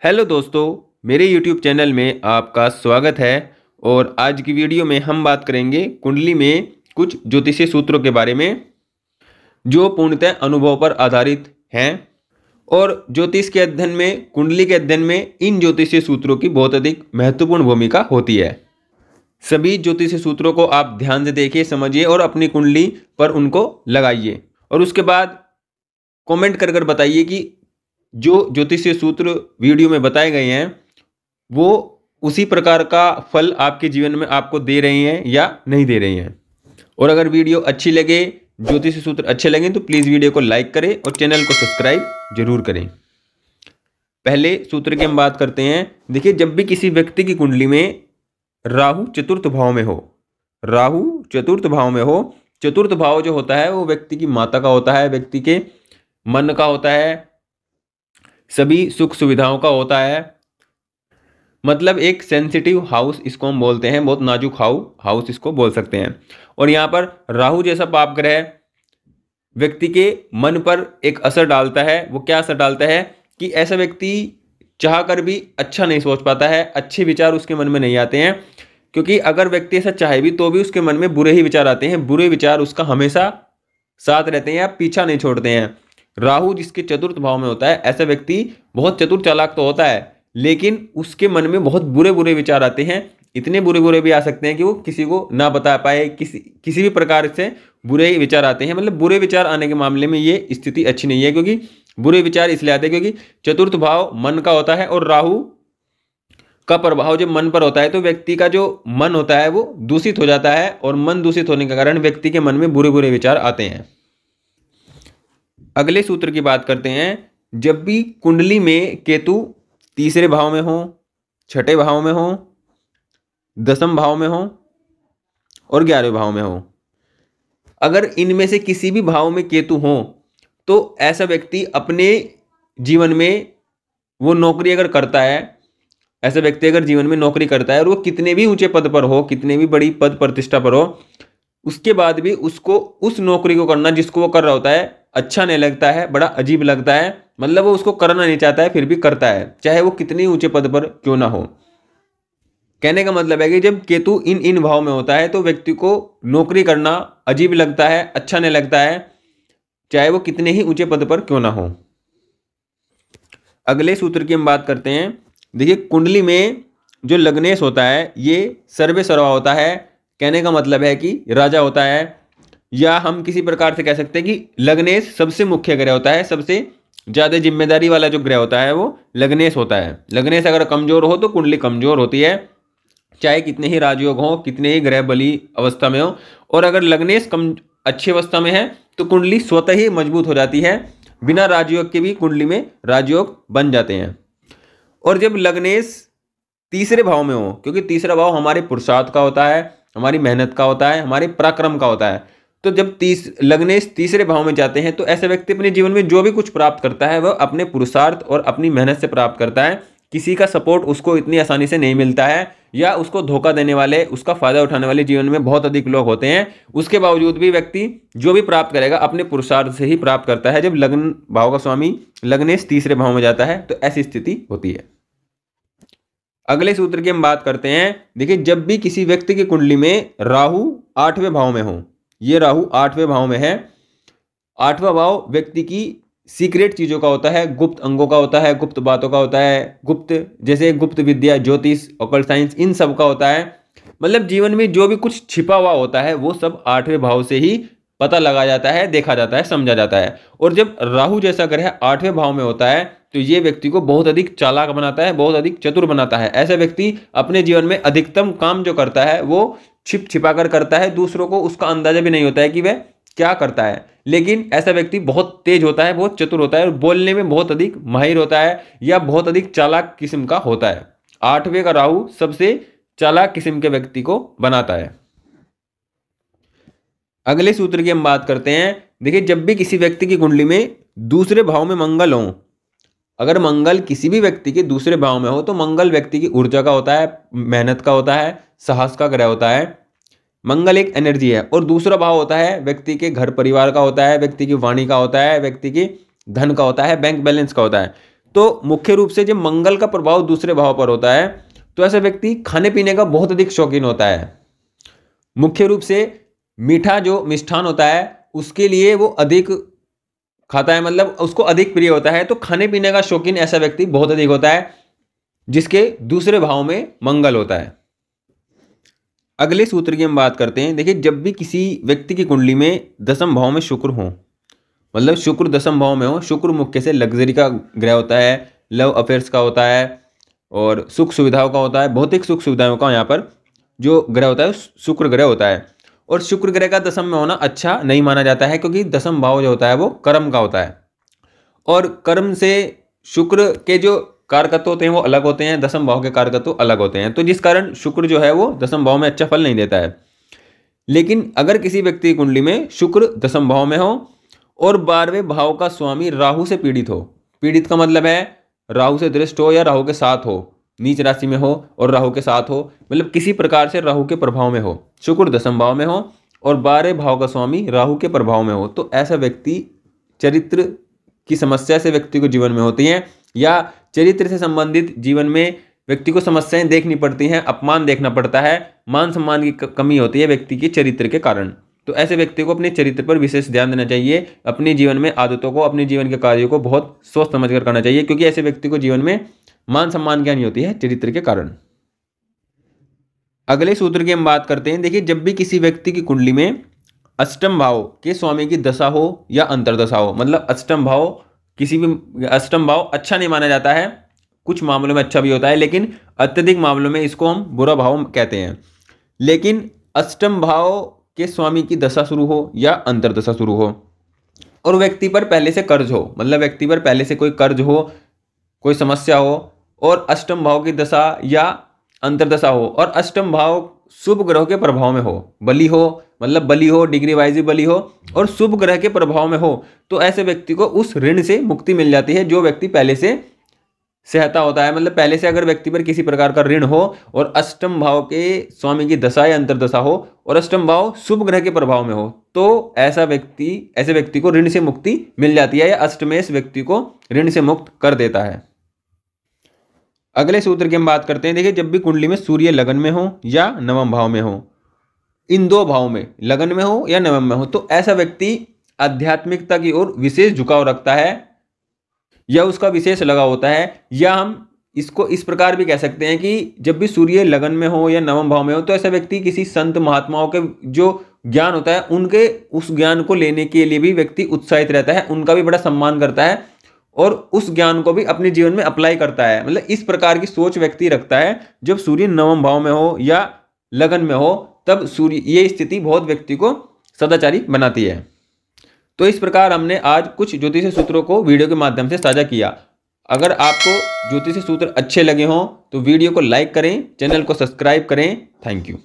Hello दोस्तों, मेरे YouTube channel में आपका स्वागत है। और आज की वीडियो में हम बात करेंगे कुंडली में कुछ ज्योतिषीय सूत्रों के बारे में जो पूर्णतः अनुभव पर आधारित हैं। और ज्योतिष के अध्ययन में, कुंडली के अध्ययन में इन ज्योतिषीय सूत्रों की बहुत अधिक महत्वपूर्ण भूमिका होती है। सभी ज्योतिषीय सूत्रों को आप ध्यान से देखिए, समझिए और अपनी कुंडली पर उनको लगाइए और उसके बाद कमेंट कर कर बताइए कि जो ज्योतिषीय सूत्र वीडियो में बताए गए हैं वो उसी प्रकार का फल आपके जीवन में आपको दे रहे हैं या नहीं दे रहे हैं। और अगर वीडियो अच्छी लगे, ज्योतिषीय सूत्र अच्छे लगे तो प्लीज़ वीडियो को लाइक करें और चैनल को सब्सक्राइब जरूर करें। पहले सूत्र की हम बात करते हैं। देखिए, जब भी किसी व्यक्ति की कुंडली में राहु चतुर्थ भाव में हो, राहु चतुर्थ भाव में हो, चतुर्थ भाव जो होता है वो व्यक्ति की माता का होता है, व्यक्ति के मन का होता है, सभी सुख सुविधाओं का होता है। मतलब एक सेंसिटिव हाउस इसको हम बोलते हैं, बहुत नाजुक हाउस इसको बोल सकते हैं। और यहाँ पर राहु जैसा पाप ग्रह व्यक्ति के मन पर एक असर डालता है। वो क्या असर डालता है कि ऐसा व्यक्ति चाह कर भी अच्छा नहीं सोच पाता है, अच्छे विचार उसके मन में नहीं आते हैं। क्योंकि अगर व्यक्ति ऐसा चाहे भी तो भी उसके मन में बुरे ही विचार आते हैं, बुरे विचार उसका हमेशा साथ रहते हैं या पीछा नहीं छोड़ते हैं। राहु जिसके चतुर्थ भाव में होता है, ऐसा व्यक्ति बहुत चतुर चालाक तो होता है लेकिन उसके मन में बहुत बुरे बुरे विचार आते हैं। इतने बुरे बुरे भी आ सकते हैं कि वो किसी को ना बता पाए, किसी भी प्रकार से बुरे विचार आते हैं। मतलब बुरे विचार आने के मामले में ये स्थिति अच्छी नहीं है, क्योंकि बुरे विचार इसलिए आते हैं क्योंकि चतुर्थ भाव मन का होता है और राहु का प्रभाव जब मन पर होता है तो व्यक्ति का जो मन होता है वो दूषित हो जाता है और मन दूषित होने के कारण व्यक्ति के मन में बुरे बुरे विचार आते हैं। अगले सूत्र की बात करते हैं। जब भी कुंडली में केतु तीसरे भाव में हो, छठे भाव में हो, दसम भाव में हो और 11वें भाव में हो, अगर इनमें से किसी भी भाव में केतु हो तो ऐसा व्यक्ति अपने जीवन में वो नौकरी अगर करता है, ऐसा व्यक्ति अगर जीवन में नौकरी करता है और वो कितने भी ऊंचे पद पर हो, कितने भी बड़ी पद प्रतिष्ठा पर हो, उसके बाद भी उसको उस नौकरी को करना जिसको वो कर रहा होता है अच्छा नहीं लगता है, बड़ा अजीब लगता है। मतलब वो उसको करना नहीं चाहता है फिर भी करता है, चाहे वो कितनी ऊंचे पद पर क्यों ना हो। कहने का मतलब है कि जब केतु इन भाव में होता है तो व्यक्ति को नौकरी करना अजीब लगता है, अच्छा नहीं लगता है, चाहे वो कितने ही ऊंचे पद पर क्यों ना हो। अगले सूत्र की हम बात करते हैं। देखिए, कुंडली में जो लग्नेश होता है ये सर्वे सर्वा होता है। कहने का मतलब है कि राजा होता है, या हम किसी प्रकार से कह सकते हैं कि लग्नेश सबसे मुख्य ग्रह होता है, सबसे ज़्यादा जिम्मेदारी वाला जो ग्रह होता है वो लग्नेश होता है। लग्नेश अगर कमजोर हो तो कुंडली कमजोर होती है, चाहे कितने ही राजयोग हो, कितने ही ग्रह बली अवस्था में हो। और अगर लग्नेश कम अच्छी अवस्था में है तो कुंडली स्वतः ही मजबूत हो जाती है, बिना राजयोग के भी कुंडली में राजयोग बन जाते हैं। और जब लग्नेश तीसरे भाव में हो, क्योंकि तीसरा भाव हमारे पुरुषार्थ का होता है, हमारी मेहनत का होता है, हमारे पराक्रम का होता है, तो जब लग्नेश तीसरे भाव में जाते हैं तो ऐसे व्यक्ति अपने जीवन में जो भी कुछ प्राप्त करता है वह अपने पुरुषार्थ और अपनी मेहनत से प्राप्त करता है। किसी का सपोर्ट उसको इतनी आसानी से नहीं मिलता है, या उसको धोखा देने वाले, उसका फायदा उठाने वाले जीवन में बहुत अधिक लोग होते हैं। उसके बावजूद भी व्यक्ति जो भी प्राप्त करेगा अपने पुरुषार्थ से ही प्राप्त करता है। जब लग्न भाव का स्वामी लग्नेश तीसरे भाव में जाता है तो ऐसी स्थिति होती है। अगले सूत्र की हम बात करते हैं। देखिए, जब भी किसी व्यक्ति की कुंडली में राहु 8वें भाव में हो, ये राहु 8वें भाव में है। 8वां भाव व्यक्ति की सीक्रेट चीजों का होता है, गुप्त अंगों का होता है, गुप्त बातों का होता है, गुप्त जैसे गुप्त विद्या, ज्योतिष, ऑकल्ट साइंस, इन सब का होता है। मतलब जीवन में जो भी कुछ छिपा हुआ होता है वो सब 8वें भाव से ही पता लगा जाता है, देखा जाता है, समझा जाता है। और जब राहु जैसा ग्रह 8वें भाव में होता है तो ये व्यक्ति को बहुत अधिक चालाक बनाता है, बहुत अधिक चतुर बनाता है। ऐसा व्यक्ति अपने जीवन में अधिकतम काम जो करता है वो छिपा कर करता है, दूसरों को उसका अंदाजा भी नहीं होता है कि वह क्या करता है। लेकिन ऐसा व्यक्ति बहुत तेज होता है, बहुत चतुर होता है और बोलने में बहुत अधिक माहिर होता है या बहुत अधिक चालाक किस्म का होता है। 8वें का राहु सबसे चालाक किस्म के व्यक्ति को बनाता है। अगले सूत्र की हम बात करते हैं। देखिए, जब भी किसी व्यक्ति की कुंडली में दूसरे भाव में मंगल हो, अगर मंगल किसी भी व्यक्ति के दूसरे भाव में हो तो मंगल व्यक्ति की ऊर्जा का होता है, मेहनत का होता है, साहस का ग्रह होता है। मंगल एक एनर्जी है। और दूसरा भाव होता है व्यक्ति के घर परिवार का होता है, व्यक्ति की वाणी का होता है, व्यक्ति की धन का होता है, बैंक बैलेंस का होता है। तो मुख्य रूप से जब मंगल का प्रभाव दूसरे भाव पर होता है तो ऐसा व्यक्ति खाने पीने का बहुत अधिक शौकीन होता है। मुख्य रूप से मीठा जो मिष्ठान होता है उसके लिए वो अधिक खाता है, मतलब उसको अधिक प्रिय होता है। तो खाने पीने का शौकीन ऐसा व्यक्ति बहुत अधिक होता है जिसके दूसरे भाव में मंगल होता है। अगले सूत्र की हम बात करते हैं। देखिए, जब भी किसी व्यक्ति की कुंडली में दसम भाव में शुक्र हो, मतलब शुक्र दसम भाव में हो, शुक्र मुख्य से लग्जरी का ग्रह होता है, लव अफेयर्स का होता है और सुख सुविधाओं का होता है, भौतिक सुख सुविधाओं का यहाँ पर जो ग्रह होता है शुक्र ग्रह होता है। और शुक्र ग्रह का दसम में होना अच्छा नहीं माना जाता है क्योंकि दसम भाव जो होता है वो कर्म का होता है और कर्म से शुक्र के जो कारकत्व होते हैं वो अलग होते हैं, दसम भाव के कारकत्व अलग होते हैं। तो जिस कारण शुक्र जो है वो दसम भाव में अच्छा फल नहीं देता है। लेकिन अगर किसी व्यक्ति की कुंडली में शुक्र दसम भाव में हो और 12वें भाव का स्वामी राहु से पीड़ित हो, पीड़ित का मतलब है राहु से दृष्ट हो या राहु के साथ हो, नीच राशि में हो और राहु के साथ हो, मतलब किसी प्रकार से राहु के प्रभाव में हो, शुक्र दसम भाव में हो और 12वें भाव का स्वामी राहु के प्रभाव में हो, तो ऐसा व्यक्ति चरित्र की समस्या से व्यक्ति को जीवन में होती है या चरित्र से संबंधित जीवन में व्यक्ति को समस्याएं देखनी पड़ती हैं, अपमान देखना पड़ता है, मान सम्मान की कमी होती है व्यक्ति के चरित्र के कारण। तो ऐसे व्यक्ति को अपने चरित्र पर विशेष ध्यान देना चाहिए, अपने जीवन में आदतों को, अपने जीवन के कार्यों को बहुत सोच समझ कर करना चाहिए क्योंकि ऐसे व्यक्ति को जीवन में मान सम्मान की हानि होती है चरित्र के कारण। अगले सूत्र की हम बात करते हैं। देखिए, जब भी किसी व्यक्ति की कुंडली में अष्टम भाव के स्वामी की दशा हो या अंतर्दशा हो, मतलब अष्टम भाव, किसी भी अष्टम भाव अच्छा नहीं माना जाता है, कुछ मामलों में अच्छा भी होता है लेकिन अत्यधिक मामलों में इसको हम बुरा भाव कहते हैं। लेकिन अष्टम भाव के स्वामी की दशा शुरू हो या अंतर्दशा शुरू हो और व्यक्ति पर पहले से कर्ज हो, मतलब व्यक्ति पर पहले से कोई कर्ज हो, कोई समस्या हो और अष्टम भाव की दशा या अंतर्दशा हो और अष्टम भाव शुभ ग्रह के प्रभाव में हो, बली हो, मतलब बली हो, डिग्री वाइज बली हो और शुभ ग्रह के प्रभाव में हो, तो ऐसे व्यक्ति को उस ऋण से मुक्ति मिल जाती है जो व्यक्ति पहले से सहता होता है। मतलब पहले से अगर व्यक्ति पर किसी प्रकार का ऋण हो और अष्टम भाव के स्वामी की दशा या अंतर्दशा हो और अष्टम भाव शुभ ग्रह के प्रभाव में हो, तो ऐसे व्यक्ति को ऋण से मुक्ति मिल जाती है या अष्टमेश व्यक्ति को ऋण से मुक्त कर देता है। अगले सूत्र की हम बात करते हैं। देखिए, जब भी कुंडली में सूर्य लगन में हो या नवम भाव में हो, इन दो भाव में, लगन में हो या नवम में हो, तो ऐसा व्यक्ति आध्यात्मिकता की ओर विशेष झुकाव रखता है या उसका विशेष लगाव होता है। या हम इसको इस प्रकार भी कह सकते हैं कि जब भी सूर्य लगन में हो या नवम भाव में हो तो ऐसा व्यक्ति किसी संत महात्माओं के जो ज्ञान होता है उनके उस ज्ञान को लेने के लिए भी व्यक्ति उत्साहित रहता है, उनका भी बड़ा सम्मान करता है और उस ज्ञान को भी अपने जीवन में अप्लाई करता है। मतलब इस प्रकार की सोच व्यक्ति रखता है जब सूर्य नवम भाव में हो या लगन में हो, तब सूर्य, ये स्थिति बहुत व्यक्ति को सदाचारी बनाती है। तो इस प्रकार हमने आज कुछ ज्योतिषीय सूत्रों को वीडियो के माध्यम से साझा किया। अगर आपको ज्योतिषीय सूत्र अच्छे लगे हों तो वीडियो को लाइक करें, चैनल को सब्सक्राइब करें। Thank you.